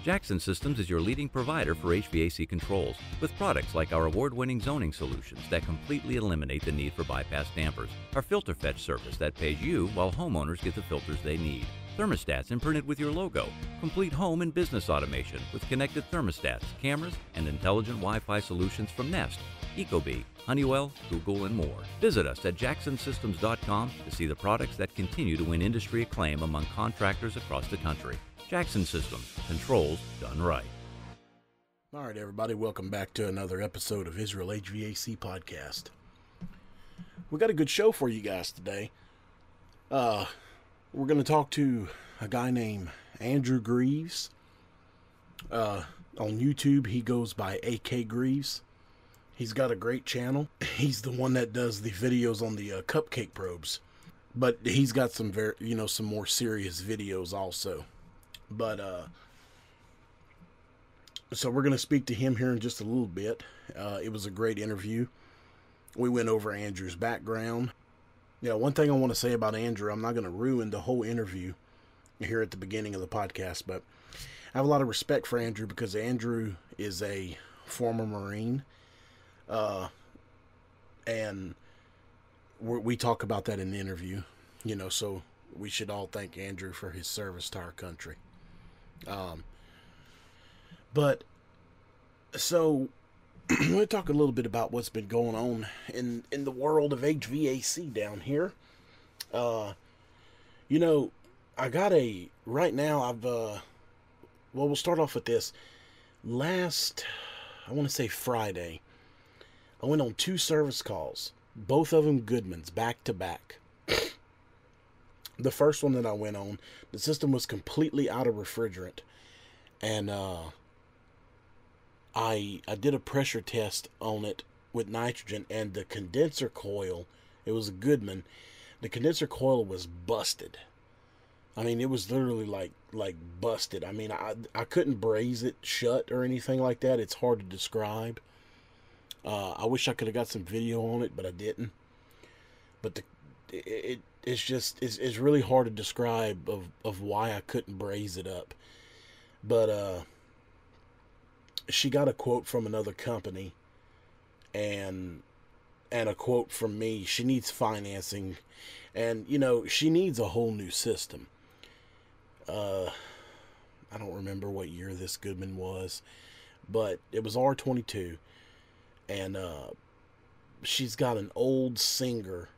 Jackson Systems is your leading provider for HVAC controls, with products like our award-winning zoning solutions that completely eliminate the need for bypass dampers, our filter fetch service that pays you while homeowners get the filters they need, thermostats imprinted with your logo, complete home and business automation with connected thermostats, cameras, and intelligent Wi-Fi solutions from Nest, Ecobee, Honeywell, Google, and more. Visit us at jacksonsystems.com to see the products that continue to win industry acclaim among contractors across the country. Jackson Systems, controls done right. All right, everybody, welcome back to another episode of Israel HVAC Podcast. We got a good show for you guys today. We're going to talk to a guy named Andrew Greaves. On YouTube, he goes by AKgreaves. He's got a great channel. He's the one that does the videos on the cupcake probes, but he's got some some more serious videos also. But so we're going to speak to him here in just a little bit. It was a great interview. We went over Andrew's background. One thing I want to say about Andrew, I'm not going to ruin the whole interview here at the beginning of the podcast, but I have a lot of respect for Andrew because Andrew is a former Marine. And we talk about that in the interview, so we should all thank Andrew for his service to our country. But so I'm going to talk a little bit about what's been going on in the world of HVAC down here. I got right now we'll start off with this. I want to say Friday, I went on 2 service calls, both of them Goodman's, back to back. The first one that I went on, the system was completely out of refrigerant, and I did a pressure test on it with nitrogen, and the condenser coil, it was a Goodman, the condenser coil was busted. I mean, it was literally like busted. I mean, I couldn't braze it shut or anything like that. It's hard to describe. I wish I could have got some video on it, but I didn't. But it's really hard to describe of why I couldn't braze it up. But she got a quote from another company and a quote from me. She needs financing, and she needs a whole new system. I don't remember what year this Goodman was, but it was R22. And she's got an old Singer,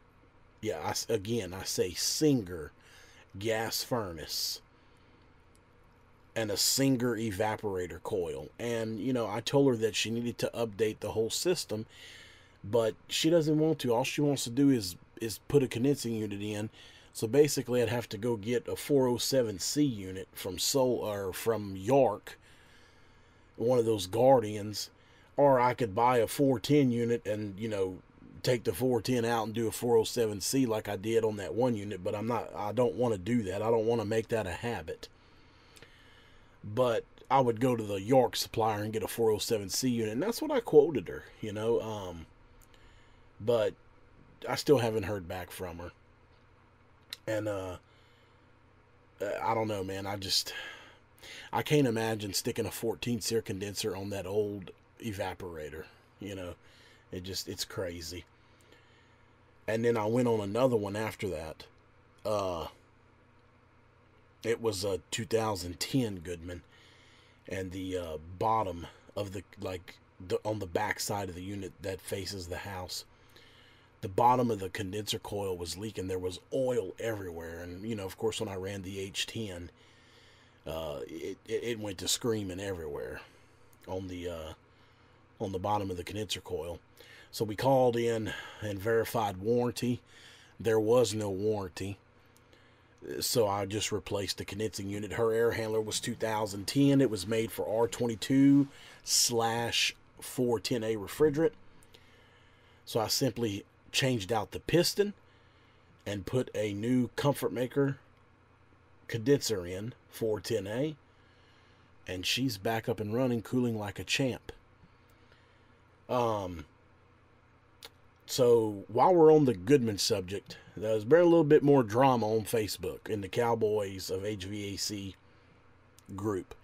I say Singer gas furnace and a Singer evaporator coil. And, I told her that she needed to update the whole system, but she doesn't want to. All she wants to do is put a condensing unit in. So basically I'd have to go get a 407C unit from York, one of those Guardians. Or I could buy a 410 unit and, take the 410 out and do a 407C like I did on that one unit. But I don't want to do that. I don't want to make that a habit. But I would go to the York supplier and get a 407C unit. And that's what I quoted her, But I still haven't heard back from her. And, I don't know, man. I can't imagine sticking a 14 SEER condenser on that old evaporator. It's crazy. And then I went on another one after that. It was a 2010 Goodman, and the bottom of on the back side of the unit that faces the house, the bottom of the condenser coil was leaking. There was oil everywhere, and of course when I ran the H10, it went to screaming everywhere on the bottom of the condenser coil. So we called in and verified warranty. There was no warranty. So I just replaced the condensing unit. Her air handler was 2010. It was made for R22/410A refrigerant. So I simply changed out the piston and put a new Comfort Maker condenser in, 410A. And she's back up and running, cooling like a champ. So while we're on the Goodman subject, there's been a little bit more drama on Facebook in the Cowboys of HVAC group.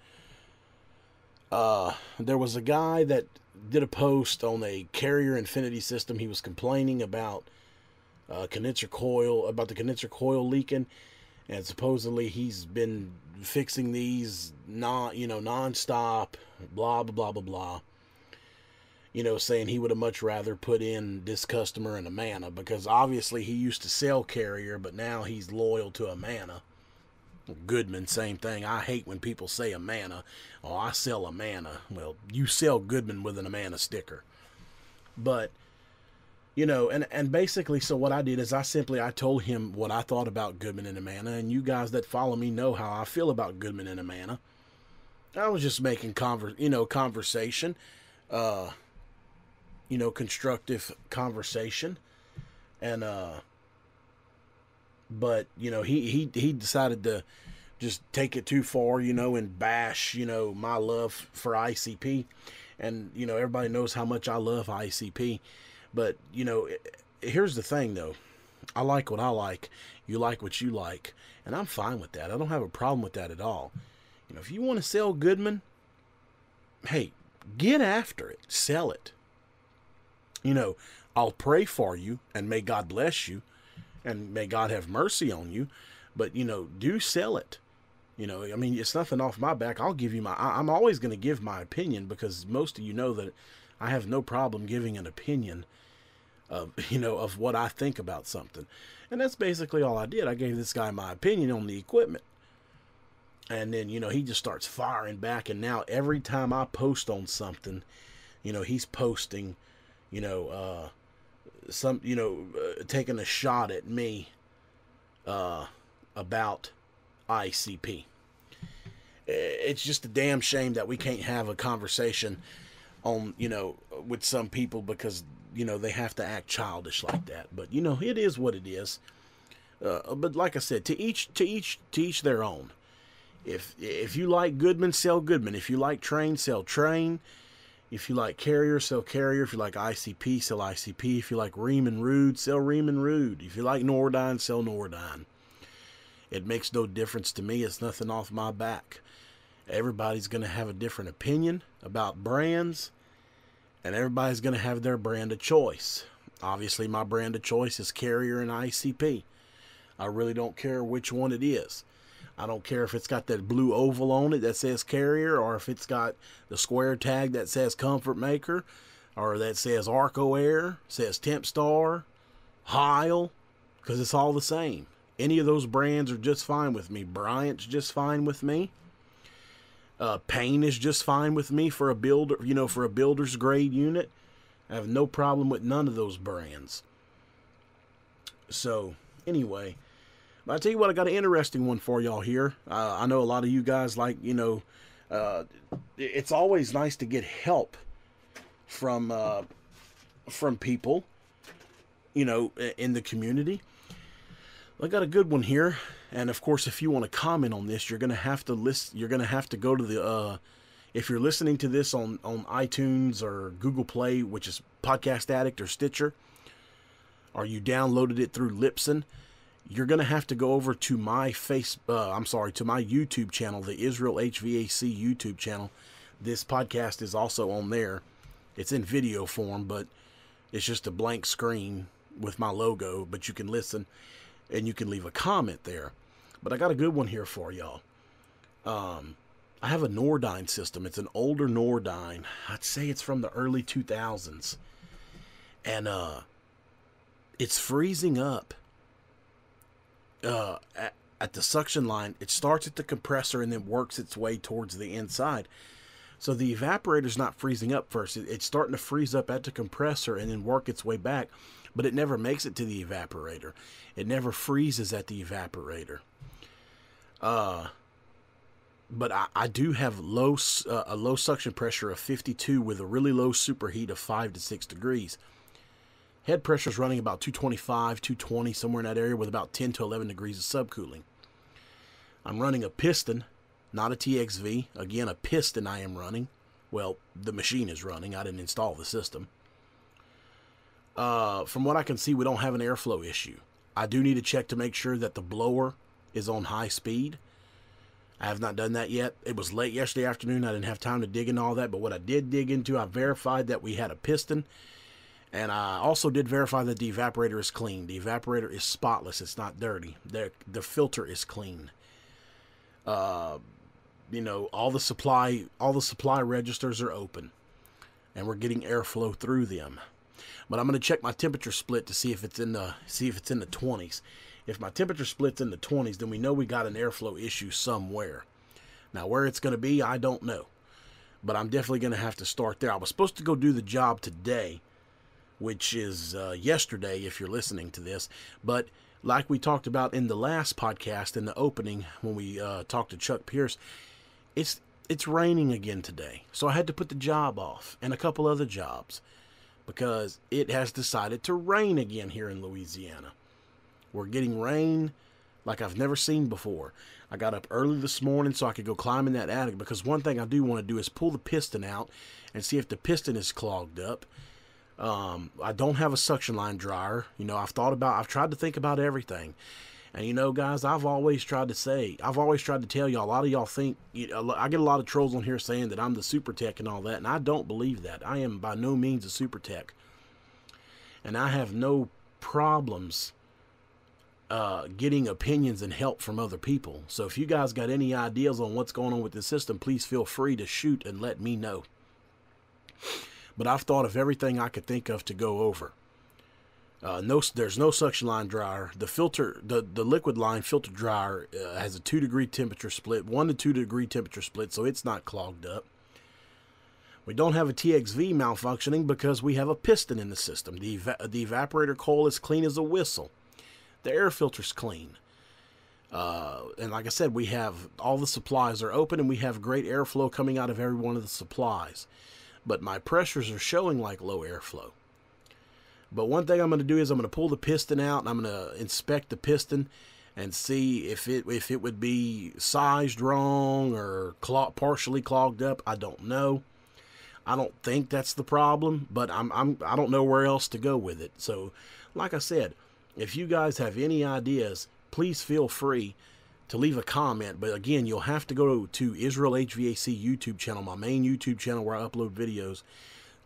There was a guy that did a post on a Carrier Infinity system. He was complaining about the condenser coil leaking, and supposedly he's been fixing these non-stop, blah blah blah blah blah. Saying he would have much rather put in this customer in Amana, because obviously he used to sell Carrier, but now he's loyal to Amana. Goodman, same thing. I hate when people say Amana. Oh, I sell Amana. Well, you sell Goodman with an Amana sticker. But, and basically, so what I did is I told him what I thought about Goodman and Amana, and you guys that follow me know how I feel about Goodman and Amana. I was just making conversation, constructive conversation, and but he decided to just take it too far, and bash my love for ICP, and everybody knows how much I love ICP, but here's the thing though, I like what I like, you like what you like, and I'm fine with that. I don't have a problem with that at all. If you want to sell Goodman, hey, get after it, sell it. I'll pray for you, and may God bless you, and may God have mercy on you, but, do sell it. It's nothing off my back. I'm always going to give my opinion, because most of you know that I have no problem giving an opinion of what I think about something. And that's basically all I did. I gave this guy my opinion on the equipment. And then, he just starts firing back, and now every time I post on something, he's posting, taking a shot at me about ICP. It's just a damn shame that we can't have a conversation on, with some people, because, they have to act childish like that. But, it is what it is. But like I said, to each their own. If you like Goodman, sell Goodman. If you like Train, sell Train. If you like Carrier, sell Carrier. If you like ICP, sell ICP. If you like Riemann Rude, sell Riemann Rude. If you like Nordine, sell Nordine. It makes no difference to me. It's nothing off my back. Everybody's going to have a different opinion about brands, and everybody's going to have their brand of choice. Obviously, my brand of choice is Carrier and ICP. I really don't care which one it is. I don't care if it's got that blue oval on it that says Carrier, or if it's got the square tag that says Comfort Maker, or that says Arco Air, says Temp Star, Heil, because it's all the same. Any of those brands are just fine with me. Bryant's just fine with me. Payne is just fine with me for a builder, for a builder's grade unit. I have no problem with none of those brands. So, anyway, I'll tell you what, I got an interesting one for y'all here. I know a lot of you guys like, it's always nice to get help from people, in the community. I got a good one here, and of course, if you want to comment on this, you're gonna have to list. You're gonna have to go to the. If you're listening to this on iTunes or Google Play, which is Podcast Addict or Stitcher, or you downloaded it through Libsyn, you're gonna have to go over to my to my YouTube channel, the Israel HVAC YouTube channel. This podcast is also on there. It's in video form, but it's just a blank screen with my logo. But you can listen. And you can leave a comment there. But I got a good one here for y'all. I have a Nordine system. It's an older Nordine. I'd say it's from the early 2000s. And it's freezing up at the suction line. It starts at the compressor and then works its way towards the inside. So the evaporator's not freezing up first. It's starting to freeze up at the compressor and then work its way back. But it never makes it to the evaporator. It never freezes at the evaporator. But I do have a low suction pressure of 52 with a really low superheat of 5 to 6 degrees. Head pressure is running about 225, 220, somewhere in that area, with about 10 to 11 degrees of subcooling. I'm running a piston, not a TXV. Again, a piston I am running. Well, the machine is running. I didn't install the system. From what I can see, we don't have an airflow issue. I do need to check to make sure that the blower is on high speed. I have not done that yet. It was late yesterday afternoon. I didn't have time to dig into all that. But what I did dig into, I verified that we had a piston. And I also did verify that the evaporator is clean. The evaporator is spotless. It's not dirty. The filter is clean. You know, all the supply registers are open. And we're getting airflow through them. But I'm going to check my temperature split to see if it's in the 20s. If my temperature split's in the 20s, then we know we got an airflow issue somewhere. Now, where it's going to be, I don't know. But I'm definitely going to have to start there. I was supposed to go do the job today, which is yesterday if you're listening to this. But like we talked about in the last podcast, in the opening, when we talked to Chuck Pierce, it's raining again today. So I had to put the job off and a couple other jobs because it has decided to rain again here in Louisiana. We're getting rain like I've never seen before. I got up early this morning so I could go climb in that attic, because one thing I do want to do is pull the piston out and see if the piston is clogged up. I don't have a suction line dryer. You know, I've tried to think about everything. And you know, guys, I've always tried to tell y'all, a lot of y'all think, I get a lot of trolls on here saying that I'm the super tech and all that, and I don't believe that. I am by no means a super tech. And I have no problems getting opinions and help from other people. So if you guys got any ideas on what's going on with this system, please feel free to shoot and let me know. But I've thought of everything I could think of to go over. There's no suction line dryer. The liquid line filter dryer has a 2-degree temperature split, 1 to 2 degree temperature split, so it's not clogged up. We don't have a TXV malfunctioning because we have a piston in the system. The evaporator coil is clean as a whistle. The air filter's clean. And like I said, we have all the supplies are open and we have great airflow coming out of every one of the supplies. But my pressures are showing like low airflow. But one thing I'm going to do is I'm going to pull the piston out and I'm going to inspect the piston and see if it would be sized wrong or partially clogged up. I don't know. I don't think that's the problem, but I don't know where else to go with it. So, like I said, if you guys have any ideas, please feel free to leave a comment. But again, you'll have to go to Israel HVAC YouTube channel, my main YouTube channel where I upload videos.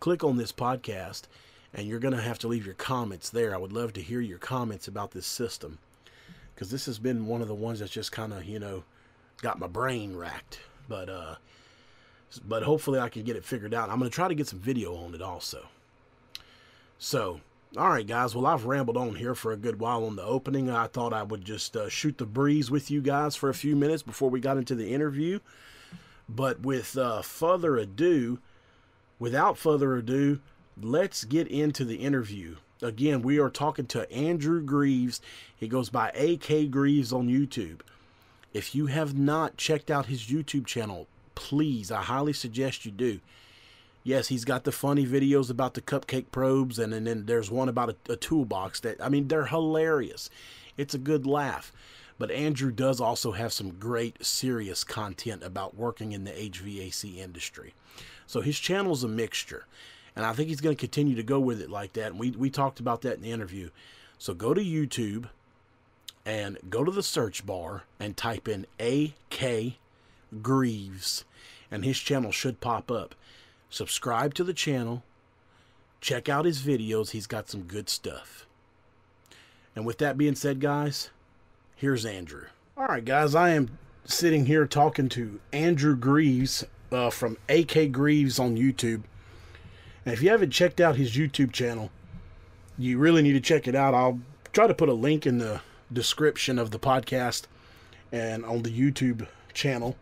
Click on this podcast, and you're going to have to leave your comments there. I would love to hear your comments about this system, because this has been one of the ones that's just kind of, got my brain racked. But hopefully I can get it figured out. I'm going to try to get some video on it also. So, all right, guys. Well, I've rambled on here for a good while on the opening. I thought I would just shoot the breeze with you guys for a few minutes before we got into the interview. But without further ado, let's get into the interview. Again, we are talking to Andrew Greaves. He goes by AKgreaves on YouTube. If you have not checked out his YouTube channel, please, I highly suggest you do. Yes, he's got the funny videos about the cupcake probes, and then there's one about a toolbox they're hilarious. It's a good laugh. But Andrew does also have some great, serious content about working in the HVAC industry. So his channel's a mixture, and I think he's going to continue to go with it like that. And we talked about that in the interview. So go to YouTube and go to the search bar and type in AKgreaves, and his channel should pop up. Subscribe to the channel. Check out his videos. He's got some good stuff. And with that being said, guys, here's Andrew. All right, guys, I am sitting here talking to Andrew Greaves from AKgreaves on YouTube. And if you haven't checked out his YouTube channel, you really need to check it out. I'll try to put a link in the description of the podcast and on the YouTube channel.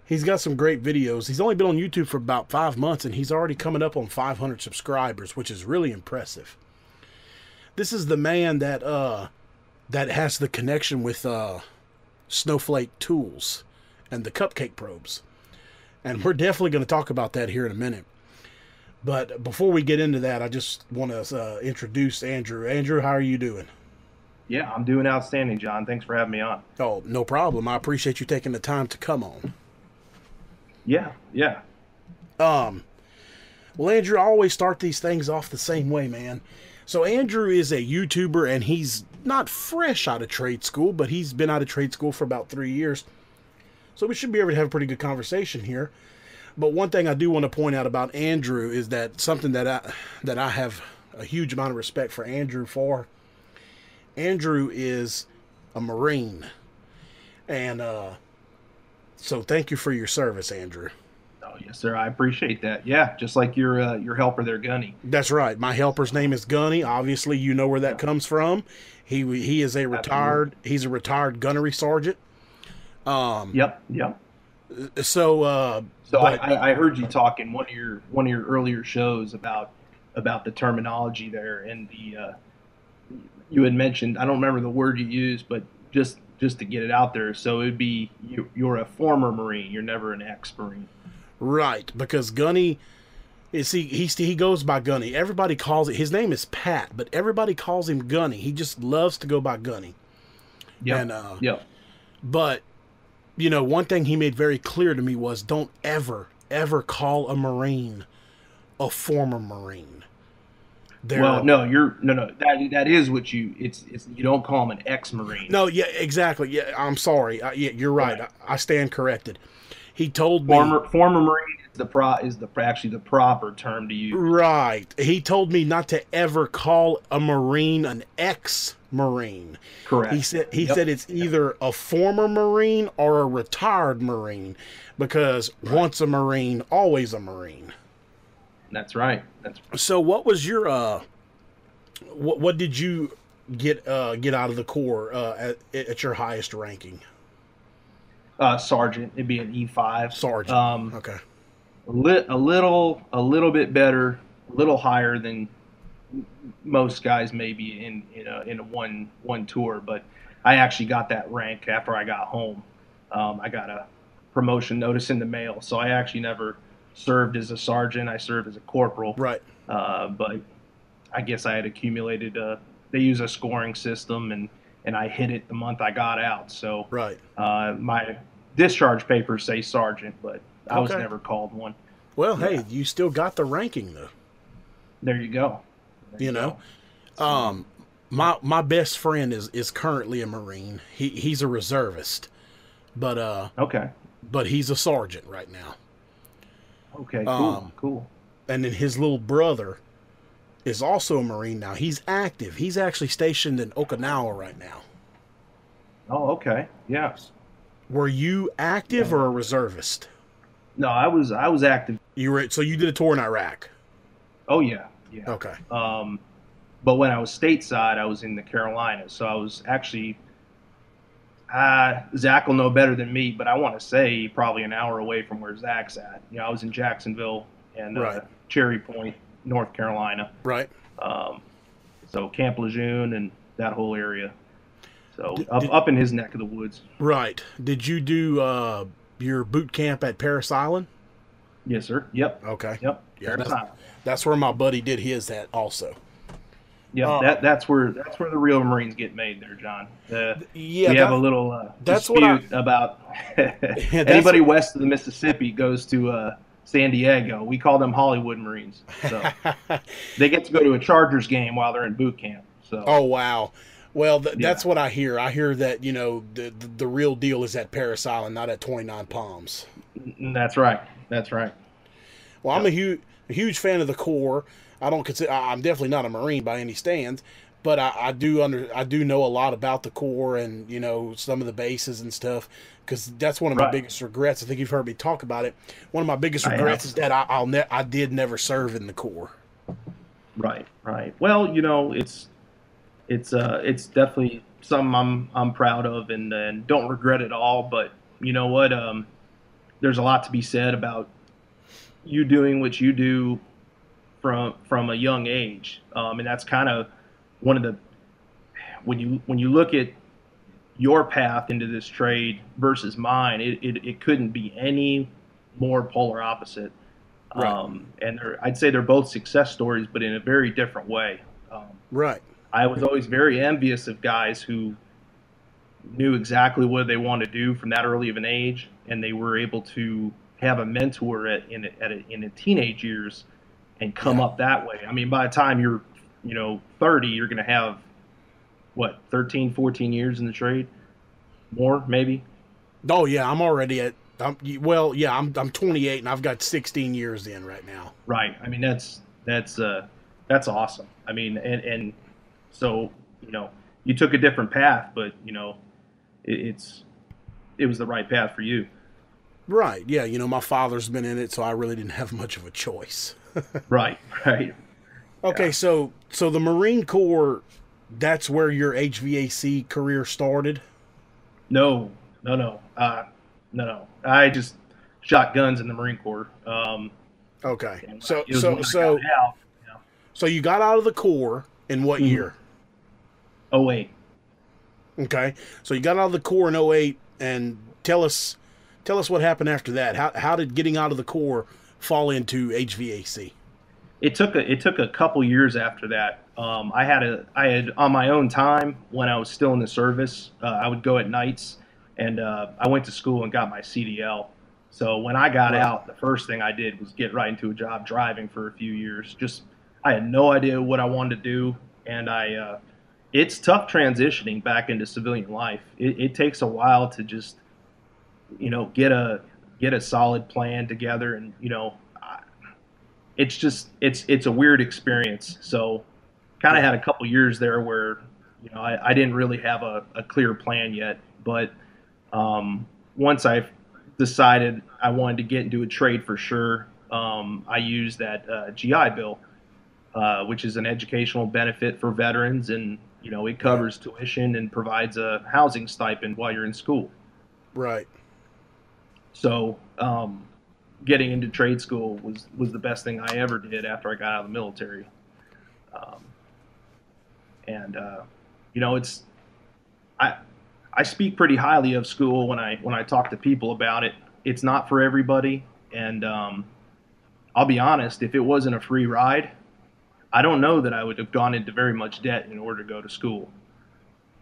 He's got some great videos. He's only been on YouTube for about 5 months, and he's already coming up on 500 subscribers, which is really impressive. This is the man that has the connection with Snowflake Tools and the cupcake probes. And we're definitely going to talk about that here in a minute. But before we get into that, I just want to introduce Andrew. Andrew, how are you doing? Yeah, I'm doing outstanding, John. Thanks for having me on. Oh, no problem. I appreciate you taking the time to come on. Yeah. Well, Andrew, I always start these things off the same way, man. So Andrew is a YouTuber, and he's not fresh out of trade school, but he's been out of trade school for about 3 years. So we should be able to have a pretty good conversation here. But one thing I do want to point out about Andrew is that something that I have a huge amount of respect for Andrew for. Andrew is a Marine. And so thank you for your service, Andrew. Oh, yes, sir. I appreciate that. Yeah, just like your helper there, Gunny. That's right. My helper's name is Gunny. Obviously, you know where that comes from. He is a retired. Absolutely. He's a retired gunnery sergeant. Yep. So I heard you talk in one of your earlier shows about the terminology there, and you had mentioned, I don't remember the word you used, but just to get it out there. So it'd be you're a former Marine. You're never an ex-Marine. Right, because Gunny, he goes by Gunny. Everybody calls it. His name is Pat, but everybody calls him Gunny. He just loves to go by Gunny. Yep. And but one thing he made very clear to me was don't ever call a Marine a former Marine. Well, no, that is what you don't call him an ex-Marine. No, yeah, exactly. Yeah, I'm sorry. Yeah, you're right. I stand corrected. He told me former Marine is actually the proper term to use. Right. He told me not to ever call a Marine an ex-Marine. Correct. He said it's either a former Marine or a retired Marine, because once a Marine, always a Marine. That's right. So what was your what did you get out of the Corps at your highest ranking? Sergeant. It'd be an E5. Sergeant. Okay. A little bit better, a little higher than most guys maybe in a one tour, but I actually got that rank after I got home. I got a promotion notice in the mail, so I actually never served as a sergeant. I served as a corporal. Right. But I guess I had accumulated. They use a scoring system, and I hit it the month I got out. So right. My discharge papers say sergeant, but I was never called one. Well, hey, you still got the ranking though. There you go. My best friend is currently a Marine. He's a reservist, but but he's a sergeant right now. Okay, cool. And then his little brother is also a Marine now. He's active. He's actually stationed in Okinawa right now. Oh, okay. Yeah. Were you active or a reservist? No, I was active. So you did a tour in Iraq? Oh yeah. Okay. But when I was stateside, I was in the Carolinas. So I was actually, Zach will know better than me, but I want to say probably an hour away from where Zach's at. I was in Jacksonville and Cherry Point, North Carolina. Right. So Camp Lejeune and that whole area. So up in his neck of the woods. Right. Did you do your boot camp at Parris Island? Yes, sir. Yep. Okay. Yep. Yeah, that's where my buddy did his at also. Yeah, that's where the real Marines get made there, John. We have a little dispute about anybody west of the Mississippi goes to San Diego. We call them Hollywood Marines. So they get to go to a Chargers game while they're in boot camp. So. Oh, wow. Well, that's what I hear. I hear that, the real deal is at Parris Island, not at 29 Palms. That's right. Well, I'm a huge fan of the Corps. I'm definitely not a Marine by any stands, but I do know a lot about the Corps and, some of the bases and stuff, because that's one of my biggest regrets. I think you've heard me talk about it. One of my biggest regrets is that I did never serve in the Corps. Right. Well, it's definitely something I'm proud of and don't regret it all. But you know what? There's a lot to be said about you doing what you do from a young age, and that's kind of one of the when you look at your path into this trade versus mine, it couldn't be any more polar opposite. Right. And I'd say they're both success stories, but in a very different way. Right. I was always very envious of guys who knew exactly what they wanted to do from that early of an age, and they were able to have a mentor in the teenage years and come up that way. I mean, by the time you're 30, you're going to have what, 13, 14 years in the trade, more maybe. Oh yeah, I'm already at. I'm 28 and I've got 16 years in right now. Right. I mean, that's awesome. I mean, and so, you took a different path, but it was the right path for you. Right. Yeah. My father's been in it, so I really didn't have much of a choice. Right. Right. Okay. Yeah. So the Marine Corps, that's where your HVAC career started? No, no, no, no. I just shot guns in the Marine Corps. Okay. It was when I got out. So you got out of the Corps in what year? Oh, wait. Okay. So you got out of the Corps in 08, and tell us what happened after that. How did getting out of the Corps fall into HVAC? It took a couple years after that. I had on my own time when I was still in the service. I would go at nights, and I went to school and got my CDL. So when I got out, the first thing I did was get right into a job driving for a few years. I had no idea what I wanted to do, and it's tough transitioning back into civilian life. It takes a while to just get a solid plan together, and it's a weird experience. So kind of had a couple years there where I didn't really have a clear plan yet, but once I decided I wanted to get into a trade for sure, I used that GI Bill, which is an educational benefit for veterans, and it covers tuition and provides a housing stipend while you're in school. Right. So getting into trade school was the best thing I ever did after I got out of the military. I speak pretty highly of school when I talk to people about it. It's not for everybody, and I'll be honest, if it wasn't a free ride, I don't know that I would have gone into very much debt in order to go to school.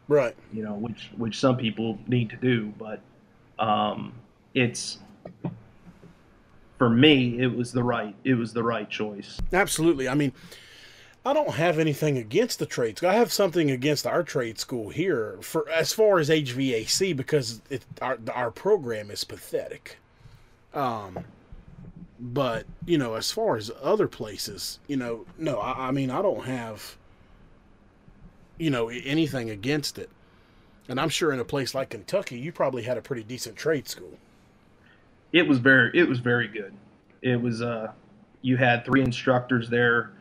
Right. Which some people need to do, but it's, for me, it was the right choice. Absolutely. I mean, I don't have anything against the trade school. I have something against our trade school here for as far as HVAC, because our program is pathetic. But as far as other places, no, I mean, I don't have anything against it. And I'm sure in a place like Kentucky, you probably had a pretty decent trade school. It was very good. It was you had 3 instructors there.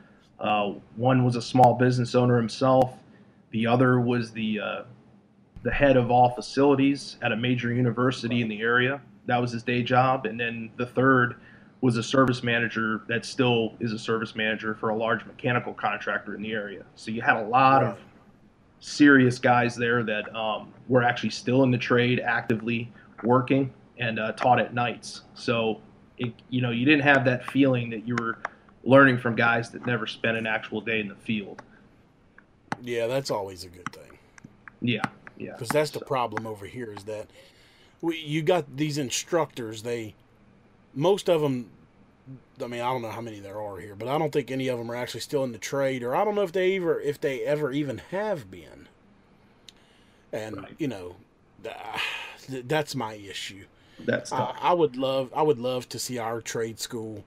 One was a small business owner himself. The other was the head of all facilities at a major university in the area. That was his day job. And then the third was a service manager that still is a service manager for a large mechanical contractor in the area. So you had a lot of serious guys there that were actually still in the trade, actively working, and taught at nights. So you didn't have that feeling that you were learning from guys that never spent an actual day in the field. Yeah, that's always a good thing. Yeah. Because that's the problem over here is that you got these instructors. Most of them, I mean, I don't know how many there are here, but I don't think any of them are actually still in the trade, or I don't know if they ever even have been. And that's my issue. That's tough. I would love to see our trade school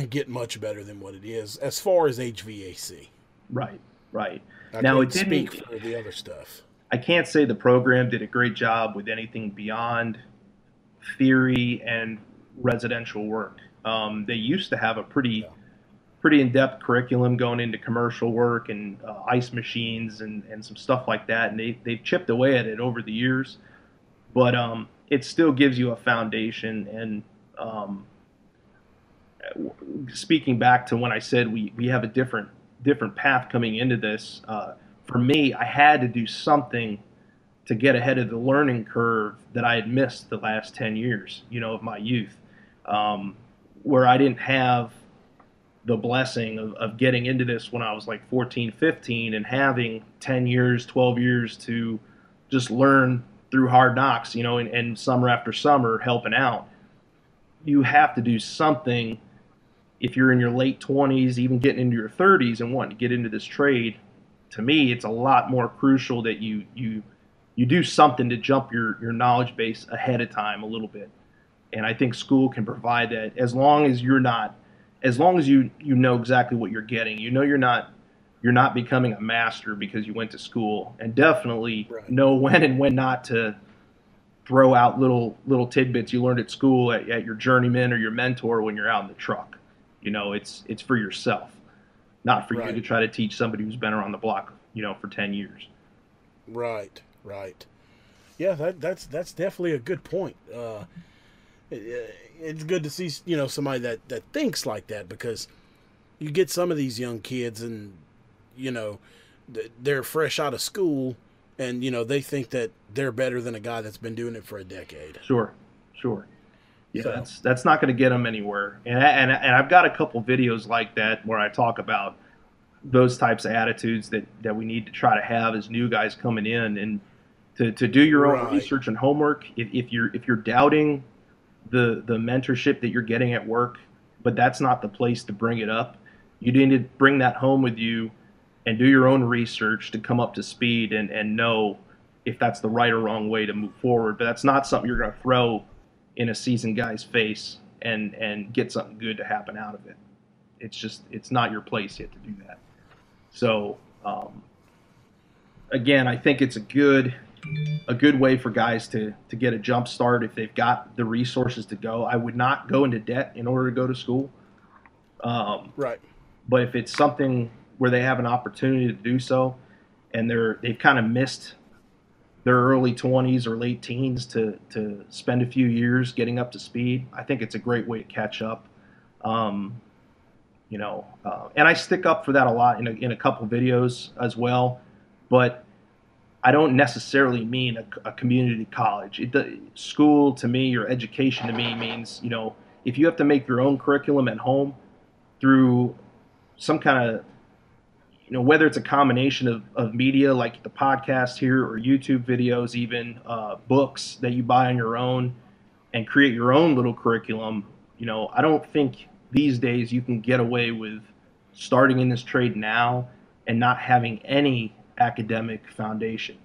get much better than what it is as far as HVAC. Right. Now it didn't speak for the other stuff. I can't say the program did a great job with anything beyond theory and residential work. They used to have a pretty in-depth curriculum going into commercial work and ice machines and some stuff like that, and they've chipped away at it over the years. But it still gives you a foundation. And speaking back to when I said we have a different path coming into this, for me, I had to do something to get ahead of the learning curve that I had missed the last 10 years, of my youth, where I didn't have the blessing of getting into this when I was like 14, 15 and having 10 years, 12 years to just learn through hard knocks, and summer after summer helping out. You have to do something if you're in your late 20s, even getting into your 30s and wanting to get into this trade, to me, it's a lot more crucial that you do something to jump your knowledge base ahead of time a little bit. And I think school can provide that, as long as you know exactly what you're getting. You know you're not becoming a master because you went to school, and definitely know when and when not to throw out little tidbits you learned at school at your journeyman or your mentor when you're out in the truck. You know, it's for yourself, not for you to try to teach somebody who's been around the block, for 10 years. Right. Yeah, that's definitely a good point. It's good to see, somebody that thinks like that, because you get some of these young kids and, they're fresh out of school and, they think that they're better than a guy that's been doing it for a decade. Sure. Yeah, so that's not going to get them anywhere. And I've got a couple videos like that where I talk about those types of attitudes that we need to try to have as new guys coming in, and to do your own research and homework. If you're doubting the mentorship that you're getting at work, but that's not the place to bring it up, you need to bring that home with you and do your own research to come up to speed and know if that's the right or wrong way to move forward. But that's not something you're going to throw in a seasoned guy's face and get something good to happen out of it. It's not your place yet to do that. So again, I think it's a good way for guys to get a jump start if they've got the resources to go. I would not go into debt in order to go to school. Right. But if it's something where they have an opportunity to do so, and they've kind of missed their early 20s or late teens to spend a few years getting up to speed, I think it's a great way to catch up. And I stick up for that a lot in a couple videos as well, but I don't necessarily mean a community college. School to me, or education to me, means, if you have to make your own curriculum at home through some kind of, whether it's a combination of media like the podcast here, or YouTube videos, even books that you buy on your own and create your own little curriculum. I don't think these days you can get away with starting in this trade now and not having any academic foundation,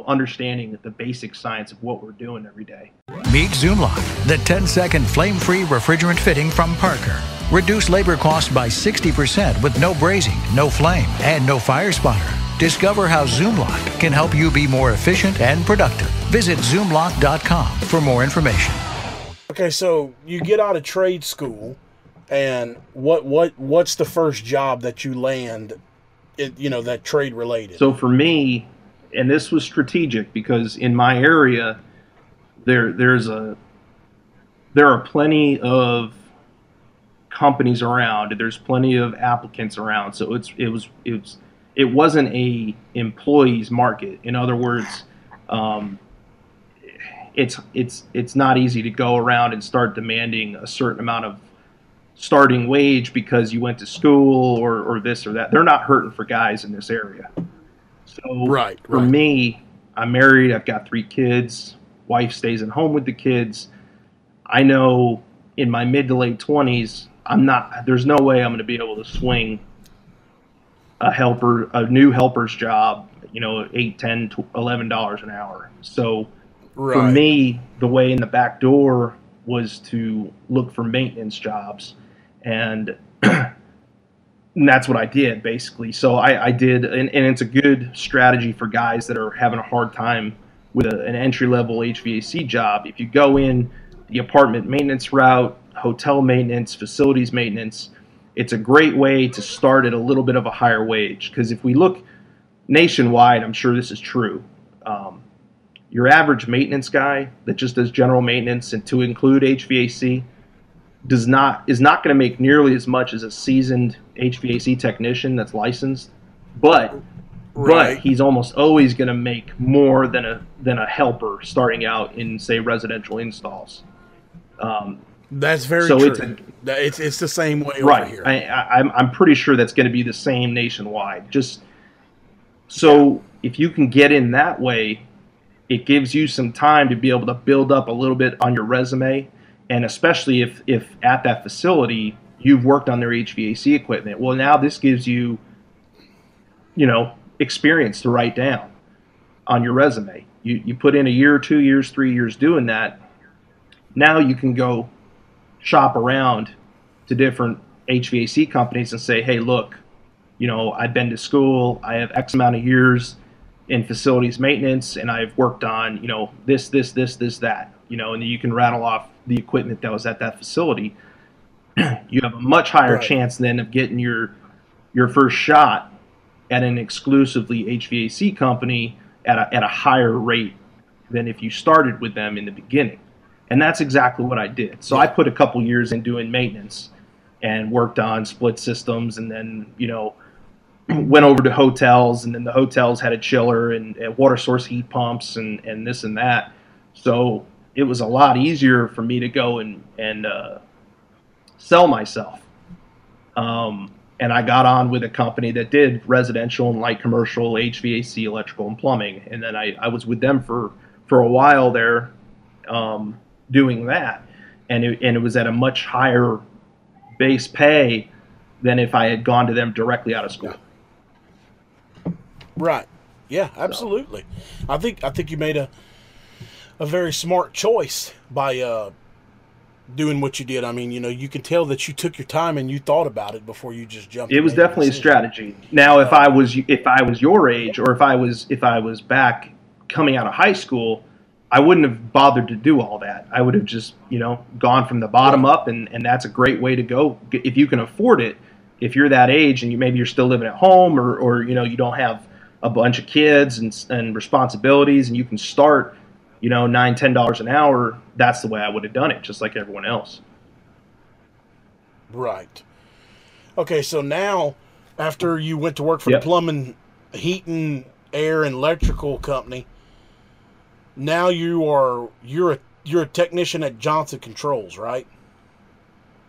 understanding the basic science of what we're doing every day. Meet Zoomlock, the 10-second flame-free refrigerant fitting from Parker. Reduce labor costs by 60% with no brazing, no flame, and no fire spotter. Discover how Zoomlock can help you be more efficient and productive. Visit Zoomlock.com for more information. Okay, so you get out of trade school, and what's the first job that you land, that trade related? So for me, and this was strategic, because in my area, there are plenty of companies around. There's plenty of applicants around. So it wasn't a employees market. In other words, it's not easy to go around and start demanding a certain amount of starting wage because you went to school or this or that. They're not hurting for guys in this area. So for me, I'm married. I've got 3 kids. Wife stays at home with the kids. I know in my mid to late 20s, there's no way I'm going to be able to swing a new helper's job, $8, $10, $11 an hour. So for me, the way in the back door was to look for maintenance jobs. And that's what I did, basically. So I did, and it's a good strategy for guys that are having a hard time with an entry-level HVAC job. If you go in the apartment maintenance route, hotel maintenance, facilities maintenance, it's a great way to start at a little bit of a higher wage. Because if we look nationwide, I'm sure this is true, your average maintenance guy that just does general maintenance, and to include HVAC, is not going to make nearly as much as a seasoned HVAC technician that's licensed, but he's almost always going to make more than a helper starting out in, say, residential installs. That's very true. It's the same way over here. I'm pretty sure that's going to be the same nationwide. Just so if you can get in that way, it gives you some time to be able to build up a little bit on your resume. And especially if at that facility you've worked on their HVAC equipment. Well, now this gives you, experience to write down on your resume. You put in a year, 2 years, 3 years doing that. Now you can go shop around to different HVAC companies and say, hey, look, I've been to school. I have X amount of years in facilities maintenance, and I've worked on, this, that, and you can rattle off the equipment that was at that facility. You have a much higher chance then of getting your first shot at an exclusively HVAC company at a higher rate than if you started with them in the beginning. And that's exactly what I did. So I put a couple years in doing maintenance and worked on split systems, and then, went over to hotels, and then the hotels had a chiller and water source heat pumps and this and that. So it was a lot easier for me to go and sell myself. And I got on with a company that did residential and light commercial HVAC, electrical and plumbing. And then I was with them for a while there doing that. And it was at a much higher base pay than if I had gone to them directly out of school. Right. Yeah, absolutely. So. I think you made a very smart choice by doing what you did. I mean, you can tell that you took your time and you thought about it before you just jumped. It was definitely a strategy. Now, if I was your age, or if I was back coming out of high school, I wouldn't have bothered to do all that. I would have just, gone from the bottom up, and that's a great way to go if you can afford it. If you're that age and you're still living at home, or you don't have a bunch of kids and responsibilities, and you can start, $9-10 an hour, that's the way I would have done it, just like everyone else. Right. Okay, so now, after you went to work for the plumbing, heating, air, and electrical company, now you're a technician at Johnson Controls, right?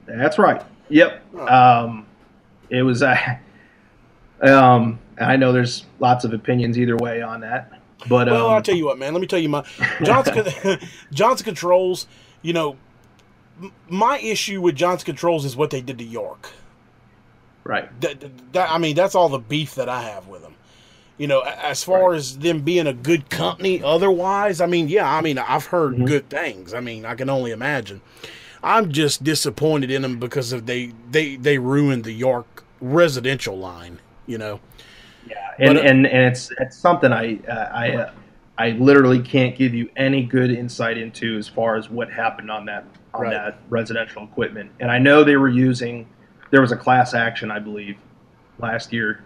That's right. Yep. Oh. It was I know there's lots of opinions either way on that, but well, I'll tell you what, man. Let me tell you my Johnson Controls. My issue with Johnson Controls is what they did to York. Right. That's all the beef that I have with them. As far as them being a good company, otherwise, I've heard good things. I can only imagine. I'm just disappointed in them because of they ruined the York residential line. Yeah, and it's something I literally can't give you any good insight into as far as what happened on that residential equipment. And I know there was a class action, I believe, last year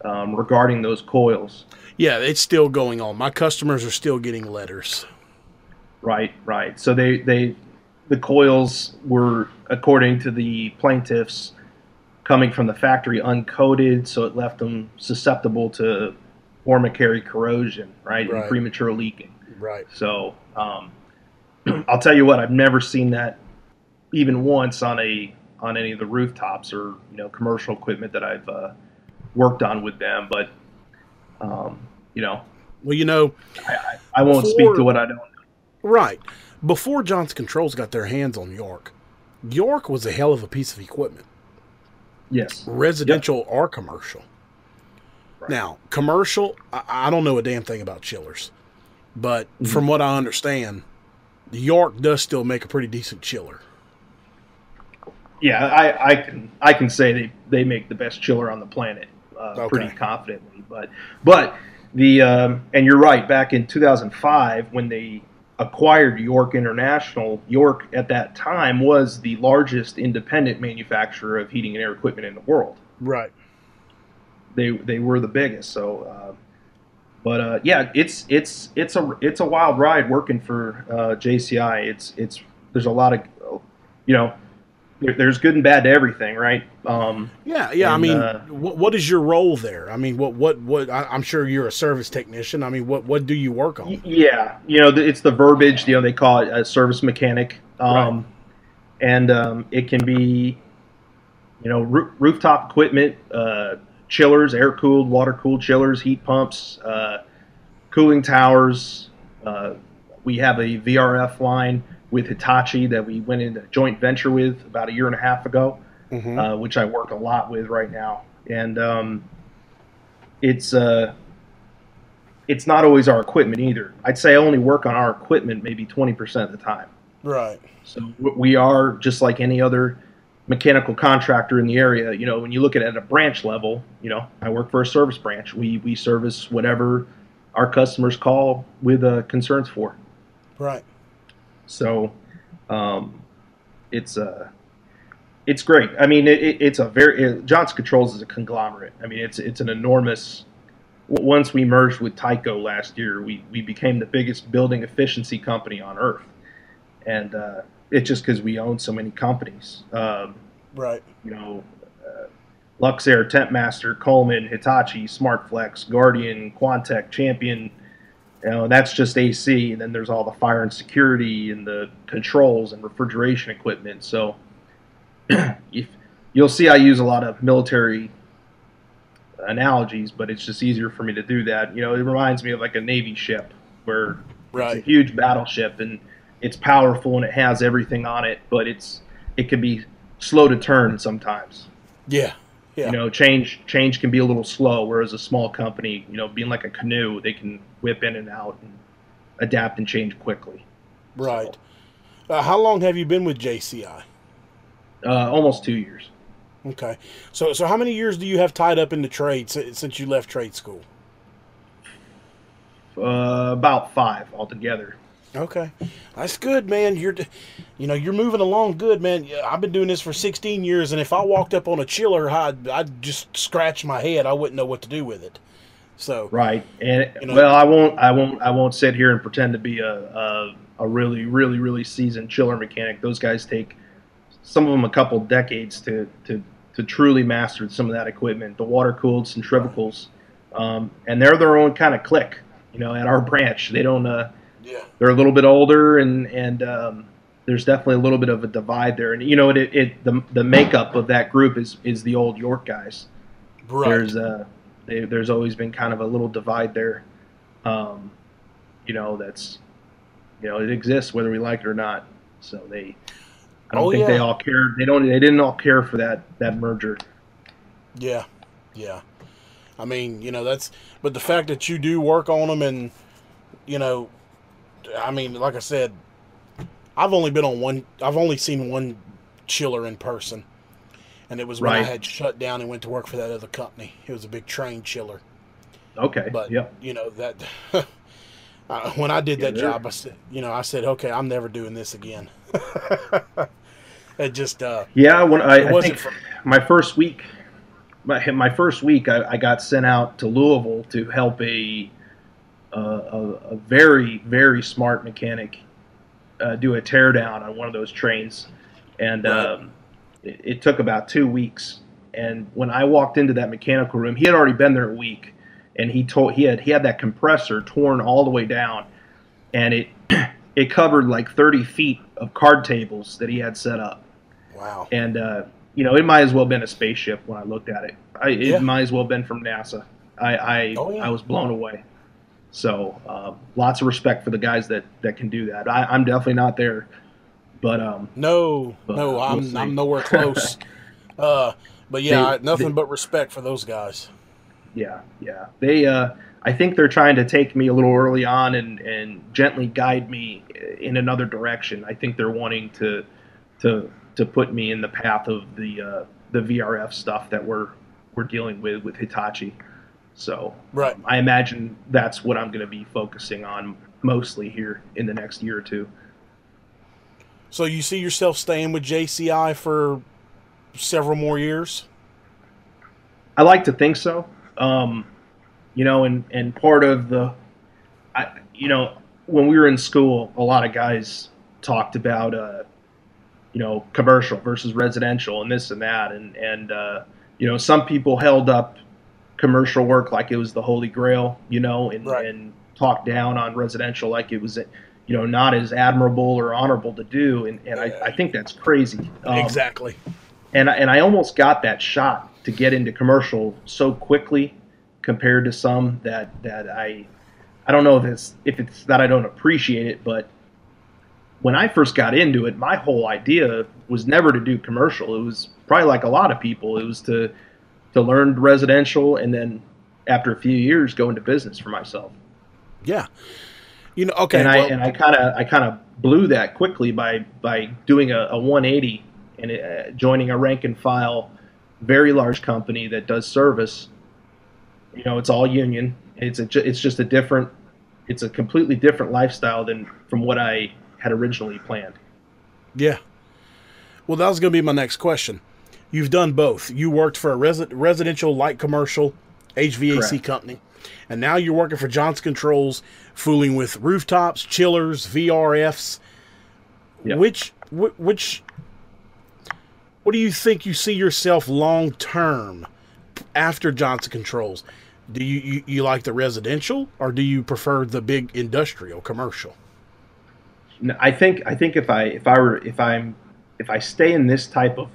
regarding those coils. Yeah, it's still going on. My customers are still getting letters. Right. So the coils were, according to the plaintiffs, coming from the factory uncoated, so it left them susceptible to formicary corrosion, right, and premature leaking. Right. So I'll tell you what, I've never seen that even once on any of the rooftops or commercial equipment that I've worked on with them. But well, I won't speak to what I don't know. Right. Before Johnson Controls got their hands on York was a hell of a piece of equipment. Yes. Residential or commercial. Right. Now, commercial, I don't know a damn thing about chillers. But from what I understand, York does still make a pretty decent chiller. Yeah, I can say they make the best chiller on the planet pretty confidently. But the and you're right, back in 2005 when they acquired York International, York at that time was the largest independent manufacturer of heating and air equipment in the world. Right. They were the biggest. So, yeah, it's a wild ride working for JCI. There's a lot of there's good and bad to everything, right? What is your role there? What I'm sure you're a service technician. What do you work on? Yeah, it's the verbiage. They call it a service mechanic, and it can be, rooftop equipment, chillers, air cooled, water cooled chillers, heat pumps, cooling towers. We have a VRF line with Hitachi that we went into a joint venture with about 1.5 years ago. which I work a lot with right now. And it's not always our equipment either. I'd say I only work on our equipment maybe 20% of the time. Right. So we are just like any other mechanical contractor in the area. You know, when you look at a branch level, you know, I work for a service branch. We service whatever our customers call with concerns for. Right. So it's great. I mean, it's a very Johnson Controls is a conglomerate. I mean, it's an enormous. Once we merged with Tyco last year, we became the biggest building efficiency company on earth, and it's just because we own so many companies. Right. You know, Luxair, Tempmaster, Coleman, Hitachi, SmartFlex, Guardian, Quantec, Champion. You know, that's just AC, and then there's all the fire and security and the controls and refrigeration equipment. So you'll see I use a lot of military analogies, but it's just easier for me to do that. You know, it reminds me of like a Navy ship where Right. it's a huge battleship and it's powerful and it has everything on it, but it can be slow to turn sometimes. Yeah. Yeah. You know, change can be a little slow, whereas a small company, you know, being like a canoe, they can whip in and out and adapt and change quickly. Right. How long have you been with JCI? Almost 2 years. Okay. So how many years do you have tied up in the trade since you left trade school? About 5 altogether. Okay, that's good, man. You're moving along good, man. I've been doing this for 16 years, and if I walked up on a chiller, I'd just scratch my head. I wouldn't know what to do with it. So right, and you know, well, I won't sit here and pretend to be a really, really, really seasoned chiller mechanic. Those guys take some of them a couple decades to truly master some of that equipment, the water cooled centrifugals, and they're their own kind of clique. You know, at our branch, they don't. They're a little bit older, and there's definitely a little bit of a divide there. And you know, the makeup of that group is the old York guys. right. There's always been kind of a little divide there. You know, it exists whether we like it or not. So I don't think they all care. They didn't all care for that merger. Yeah, yeah. I mean, you know, but the fact that you do work on them, and you know, I mean, like I said, I've only seen one chiller in person, and it was when I had shut down and went to work for that other company. It was a big train chiller. Okay. But yep. you know that when I did that job, I said, okay, I'm never doing this again. It just when I think my first week, I got sent out to Louisville to help a very, very smart mechanic do a teardown on one of those trains, and it took about 2 weeks. And when I walked into that mechanical room, he had already been there a week, and he had that compressor torn all the way down, and it covered like 30 feet of card tables that he had set up. Wow. And you know, it might as well have been a spaceship when I looked at it. It might as well have been from NASA. I was blown away. So lots of respect for the guys that can do that. I'm definitely not there, but no, I'm nowhere close. But yeah, nothing but respect for those guys. Yeah. They I think they're trying to take me a little early on and gently guide me in another direction. I think they're wanting to put me in the path of the VRF stuff that we're dealing with Hitachi. So I imagine that's what I'm going to be focusing on mostly here in the next year or two. So you see yourself staying with JCI for several more years? I like to think so. You know, and part of when we were in school, a lot of guys talked about, you know, commercial versus residential and this and that. And you know, some people held up commercial work like it was the Holy Grail, you know, and talked down on residential like it was, you know, not as admirable or honorable to do. And I think that's crazy. Exactly. And I almost got that shot to get into commercial so quickly compared to some that I don't know if it's that I don't appreciate it, but when I first got into it, my whole idea was never to do commercial. It was probably like a lot of people. It was to learn residential, and then after a few years, go into business for myself. Yeah. Okay. And I kind of blew that quickly by doing a 180 and joining a rank and file, very large company that does service. It's all union. It's just it's a completely different lifestyle than from what I had originally planned. Yeah. Well, that was going to be my next question. You've done both. You worked for a residential light commercial HVAC Correct. company, and now you're working for Johnson Controls, fooling with rooftops, chillers, VRFs. Yep. What do you think you see yourself long term after Johnson Controls? Do you like the residential, or do you prefer the big industrial commercial? No, I think if I stay in this type of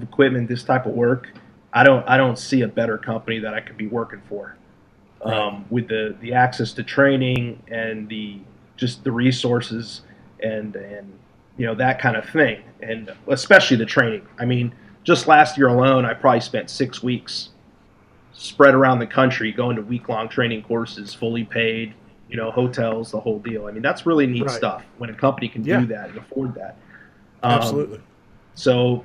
equipment, this type of work, I don't see a better company that I could be working for. Right. With the access to training and the resources and that kind of thing, and especially the training. I mean, just last year alone, I probably spent 6 weeks spread around the country going to week-long training courses, fully paid, hotels, the whole deal. I mean, that's really neat Right. stuff when a company can do that and afford that. Absolutely. So,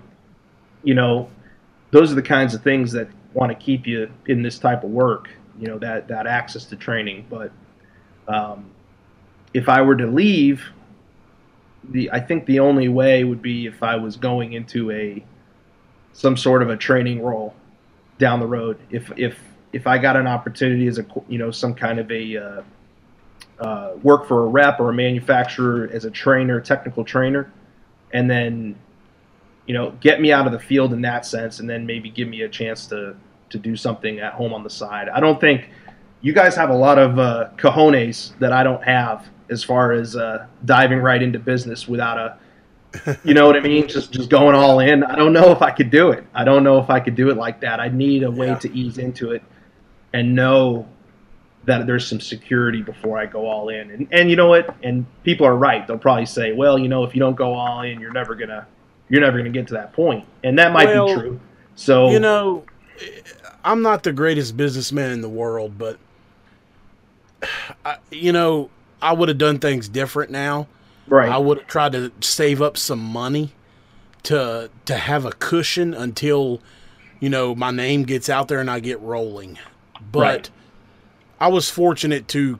those are the kinds of things that want to keep you in this type of work, that access to training. But if I were to leave, I think the only way would be if I was going into some sort of a training role down the road. If I got an opportunity as some kind of a work for a rep or a manufacturer as a trainer, technical trainer, and then get me out of the field in that sense, and then maybe give me a chance to do something at home on the side. I don't think you guys have a lot of cojones that I don't have, as far as diving right into business without you know what I mean? Just going all in. I don't know if I could do it. I don't know if I could do it like that. I need a way to ease into it and know that there's some security before I go all in. And you know what? And people are right. They'll probably say, well, if you don't go all in, you're never gonna get to that point. And that might be true. So I'm not the greatest businessman in the world, but I would have done things different now. Right. I would have tried to save up some money to have a cushion until, my name gets out there and I get rolling. But Right. I was fortunate to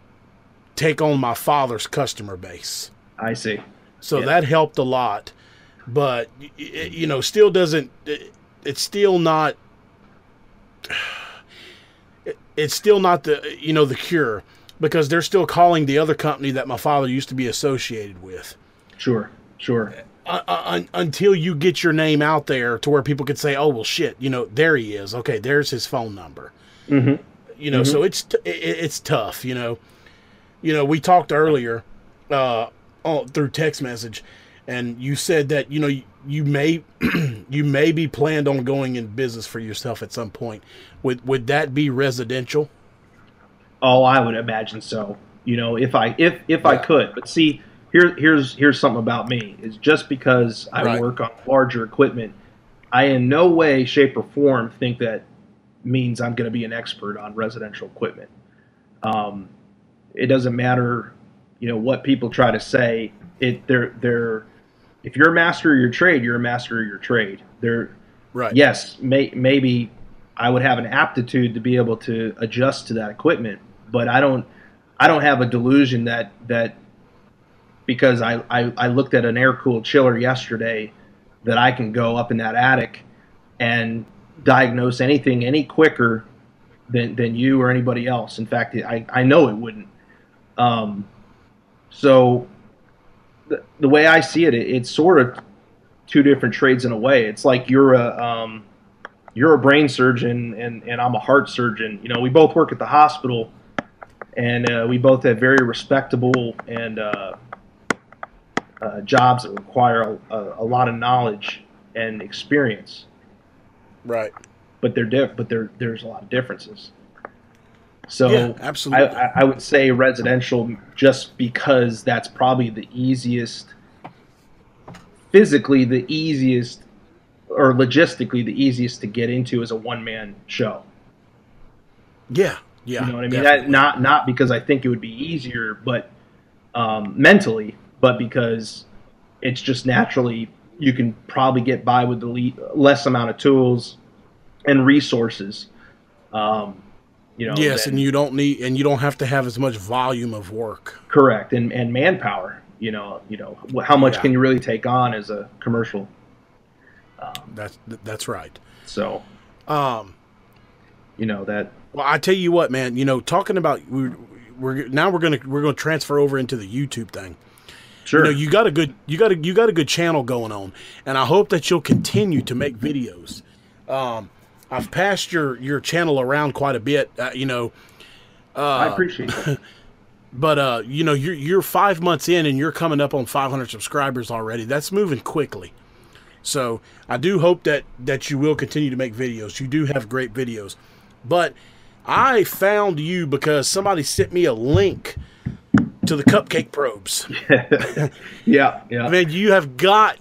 take on my father's customer base. I see. So that helped a lot. But, still doesn't, it's still not the, the cure. Because they're still calling the other company that my father used to be associated with. Sure. Until you get your name out there to where people could say, oh, well, shit, there he is. Okay, there's his phone number. Mm-hmm. So it's tough, we talked earlier through text message, and you said that, you may be planned on going in business for yourself at some point. Would that be residential? Oh, I would imagine so. If I could. But see, here's something about me. Is just because I work on larger equipment, I in no way, shape, or form think that means I'm going to be an expert on residential equipment. It doesn't matter, what people try to say. If you're a master of your trade, you're a master of your trade. Right. Yes, maybe I would have an aptitude to be able to adjust to that equipment, but I don't have a delusion that because I looked at an air-cooled chiller yesterday that I can go up in that attic and diagnose anything any quicker than you or anybody else. In fact, I know it wouldn't. So the way I see it, it's sort of two different trades in a way. It's like you're a brain surgeon and I'm a heart surgeon. We both work at the hospital, and we both have very respectable and jobs that require a lot of knowledge and experience. Right. But there's a lot of differences. So yeah, absolutely. I would say residential, just because that's probably the easiest physically the easiest, or logistically the easiest to get into as a one-man show. Yeah, yeah. You know what I mean? That, not because I think it would be easier, but mentally, but because it's just naturally you can probably get by with the less amount of tools and resources. Yes, and you don't have to have as much volume of work. Correct, and manpower. How much can you really take on as a commercial? That's right. So, that. Well, I tell you what, man. Talking about we're gonna transfer over into the YouTube thing. Sure. You got a good channel going on, and I hope that you'll continue to make videos. I've passed your channel around quite a bit. I appreciate that. But you're 5 months in, and you're coming up on 500 subscribers already. That's moving quickly. So I do hope that you will continue to make videos. You do have great videos. But I found you because somebody sent me a link to the cupcake probes. Yeah. I mean, you have got.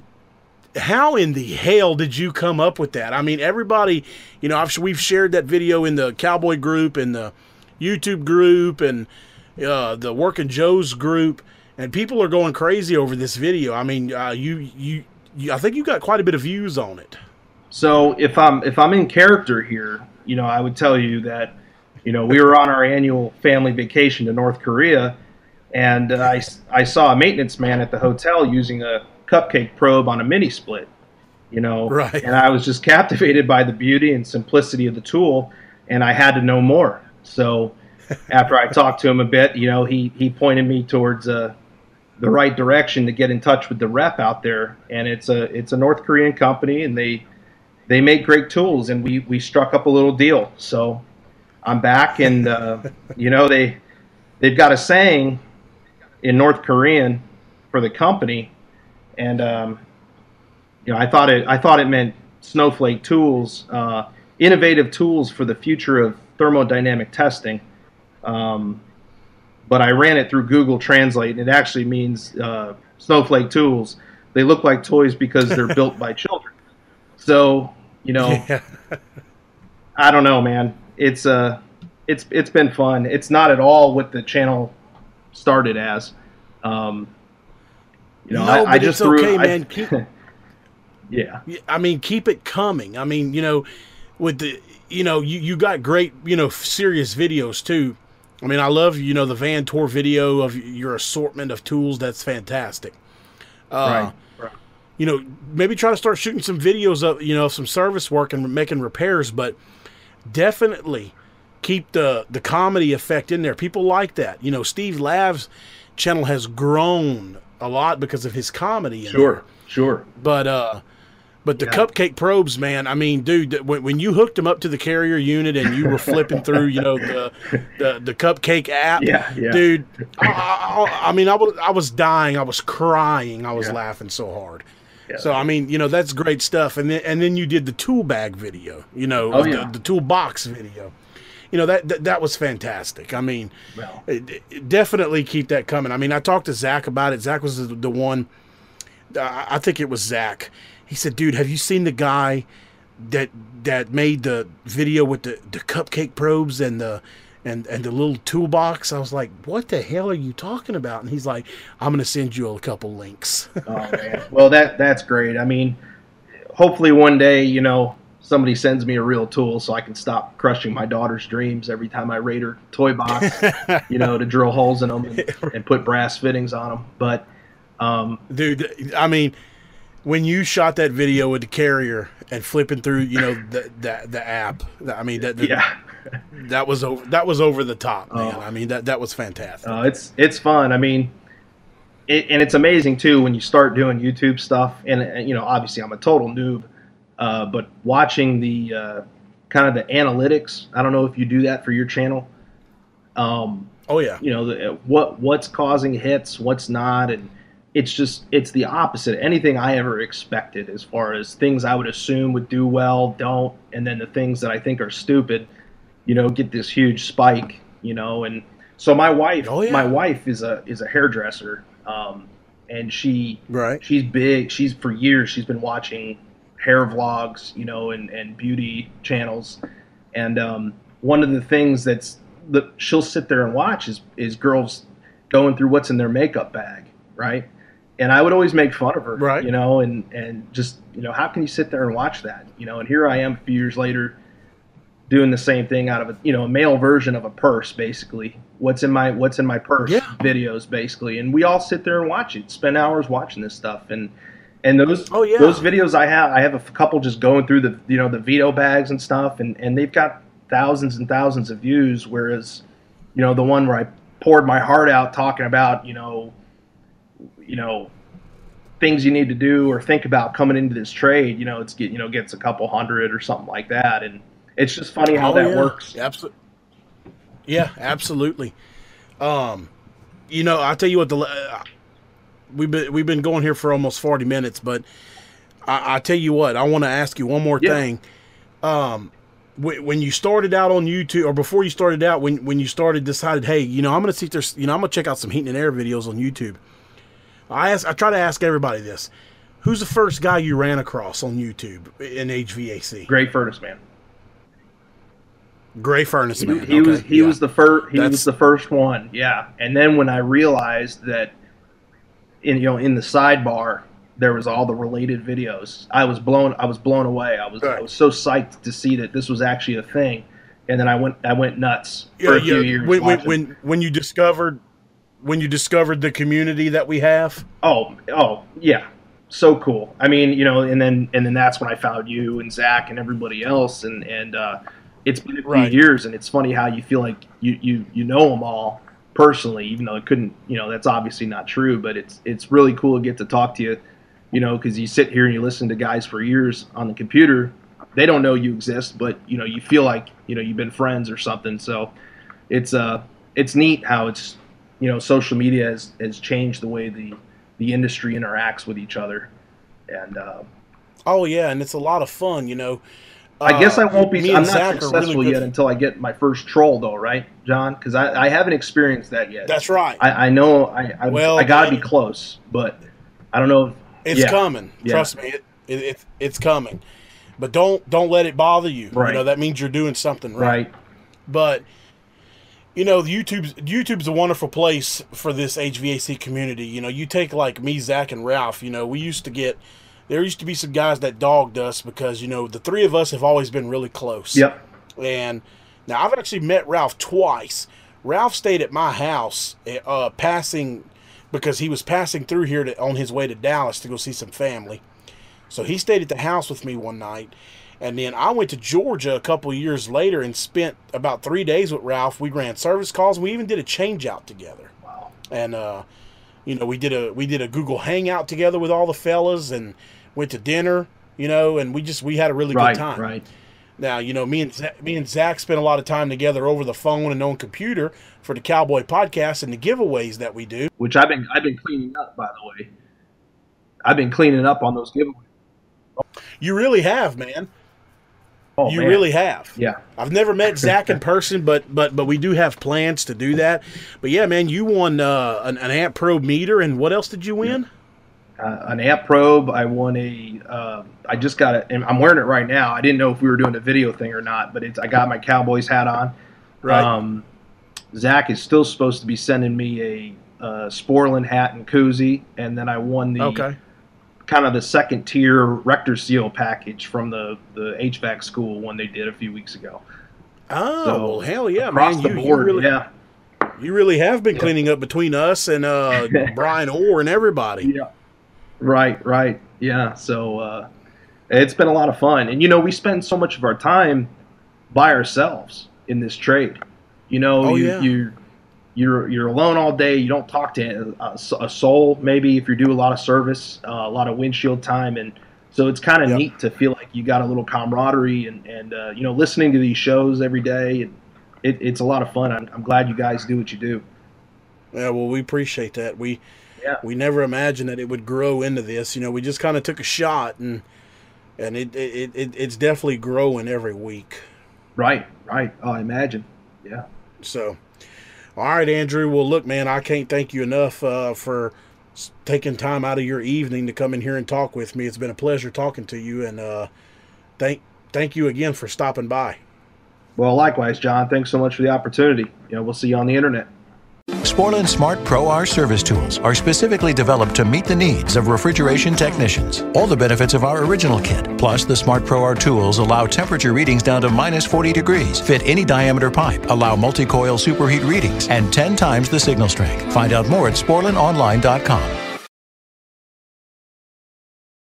How in the hell did you come up with that? I mean, everybody, we've shared that video in the Cowboy group and the YouTube group and the Working Joe's group, and people are going crazy over this video. I mean, I think you got quite a bit of views on it. So if I'm in character here, I would tell you that, we were on our annual family vacation to North Korea, and I saw a maintenance man at the hotel using a cupcake probe on a mini split, right. And I was just captivated by the beauty and simplicity of the tool, and I had to know more. So after I talked to him a bit, he pointed me towards the right direction to get in touch with the rep out there, and it's a North Korean company, and they make great tools, and we struck up a little deal. So I'm back, and they've got a saying in North Korean for the company. And I thought it meant snowflake tools, innovative tools for the future of thermodynamic testing. But I ran it through Google Translate, and it actually means snowflake tools. They look like toys because they're built by children. So Yeah. I don't know, man. It's been fun. It's not at all what the channel started as. I just it's threw. Okay, man. Yeah. I mean, keep it coming. I mean, with the, you got great, serious videos too. I mean, I love, the van tour video of your assortment of tools. That's fantastic. Right. Maybe try to start shooting some videos of, some service work and making repairs, but definitely keep the comedy effect in there. People like that. Steve Lav's channel has grown a lot because of his comedy. Sure. But the cupcake probes, man. I mean, dude, when you hooked them up to the carrier unit and you were flipping through, the cupcake app, dude. I was dying. I was crying. I was laughing so hard. Yeah. So I mean, that's great stuff. And then you did the tool bag video. The toolbox video. That was fantastic. I mean, definitely keep that coming. I mean, I talked to Zach about it. Zach was the one. I think it was Zach. He said, "Dude, have you seen the guy that made the video with the cupcake probes and the little toolbox?" I was like, "What the hell are you talking about?" And he's like, "I'm going to send you a couple links." Oh man, well that's great. I mean, hopefully one day, somebody sends me a real tool so I can stop crushing my daughter's dreams every time I raid her toy box, to drill holes in them and put brass fittings on them. But, dude, I mean, when you shot that video with the carrier and flipping through, the app, I mean, that was over the top, man. I mean, that was fantastic. It's fun. I mean, and it's amazing too when you start doing YouTube stuff, and obviously I'm a total noob. But watching the kind of the analytics, I don't know if you do that for your channel. Oh yeah. What's causing hits, what's not, and it's the opposite. Anything I ever expected as far as things I would assume would do well, don't, and then the things that I think are stupid, get this huge spike, and so my wife is a hairdresser, and Right. she's big. She's for years she's been watching hair vlogs, and beauty channels, and one of the things that she'll sit there and watch is girls going through what's in their makeup bag, right? And I would always make fun of her, Right. and just how can you sit there and watch that, And here I am a few years later, doing the same thing out of a male version of a purse, basically. What's in my purse videos, basically, and we all sit there and watch it, spend hours watching this stuff, and those videos I have a couple just going through the the Vito bags and stuff, and they've got thousands and thousands of views, whereas the one where I poured my heart out talking about things you need to do or think about coming into this trade, gets a couple hundred or something like that, and it's just funny how that works. Absolutely. Yeah, absolutely. I'll tell you what, we've been going here for almost 40 minutes, but I tell you what, I want to ask you one more thing. When you started out on YouTube, or before you started out, when you decided, hey, I'm going to see if there's, I'm going to check out some heating and air videos on YouTube. I try to ask everybody this: who's the first guy you ran across on YouTube in HVAC? Gray Furnace Man. Gray Furnace Man. He was the first. He was the first one. Yeah. And then when I realized that, in the sidebar there was all the related videos, I was blown away. I was so psyched to see that this was actually a thing, and then I went nuts for a few years. When you discovered the community that we have. Oh yeah, so cool. I mean, and then that's when I found you and Zach and everybody else, and it's been a few years, and it's funny how you feel like you know them all personally, even though it couldn't, that's obviously not true, but it's really cool to get to talk to you, because you sit here and you listen to guys for years on the computer. They don't know you exist, but you feel like you've been friends or something. So it's neat how it's social media has changed the way the industry interacts with each other, and and it's a lot of fun. I guess I won't be. I'm not successful yet until I get my first troll, though, right, John? Because I haven't experienced that yet. That's right. I know. I gotta be close, but I don't know. It's coming. Yeah. Trust me, it's coming. But don't let it bother you. Right. That means you're doing something right. But YouTube's a wonderful place for this HVAC community. You take like me, Zach, and Ralph. There used to be some guys that dogged us because, the three of us have always been really close. Yep. And now I've actually met Ralph twice. Ralph stayed at my house because he was passing through here on his way to Dallas to go see some family. So he stayed at the house with me one night. And then I went to Georgia a couple of years later and spent about 3 days with Ralph. We ran service calls. We even did a change out together. Wow. And, we did a Google Hangout together with all the fellas and went to dinner, and we had a really good time. Right. Now, me and Zach spent a lot of time together over the phone and on computer for the Cowboy Podcast and the giveaways that we do. Which I've been cleaning up, by the way. I've been cleaning up on those giveaways. You really have, man. Oh, you man. really have. Yeah. I've never met Zach in person, but we do have plans to do that. But yeah, man, you won an amp probe meter, and what else did you win? An amp probe. I won I just got it, and I'm wearing it right now. I didn't know if we were doing a video thing or not, but I got my Cowboys hat on. Right. Zach is still supposed to be sending me a Sporlan hat and koozie, and then I won the kind of the second tier Rector Seal package from the HVAC school one they did a few weeks ago. Oh, so, well, hell yeah, across man. the board, You really have been cleaning up between us and Brian Orr and everybody. Yeah. Right. Yeah. So it's been a lot of fun. And, we spend so much of our time by ourselves in this trade. You're alone all day. You don't talk to a soul, maybe, if you do a lot of service, a lot of windshield time. And so it's kind of neat to feel like you got a little camaraderie and listening to these shows every day. And it's a lot of fun. I'm glad you guys do what you do. Yeah, well, we appreciate that. We never imagined that it would grow into this. We just kind of took a shot, and it's definitely growing every week. Right. Oh, I imagine. Yeah. So, all right, Andrew. Well, look, man, I can't thank you enough for taking time out of your evening to come in here and talk with me. It's been a pleasure talking to you, and thank you again for stopping by. Well, likewise, John. Thanks so much for the opportunity. We'll see you on the internet. Sporlan Smart Pro R service tools are specifically developed to meet the needs of refrigeration technicians. All the benefits of our original kit, plus the Smart Pro R tools allow temperature readings down to -40 degrees, fit any diameter pipe, allow multi-coil superheat readings, and 10 times the signal strength. Find out more at sporlanonline.com.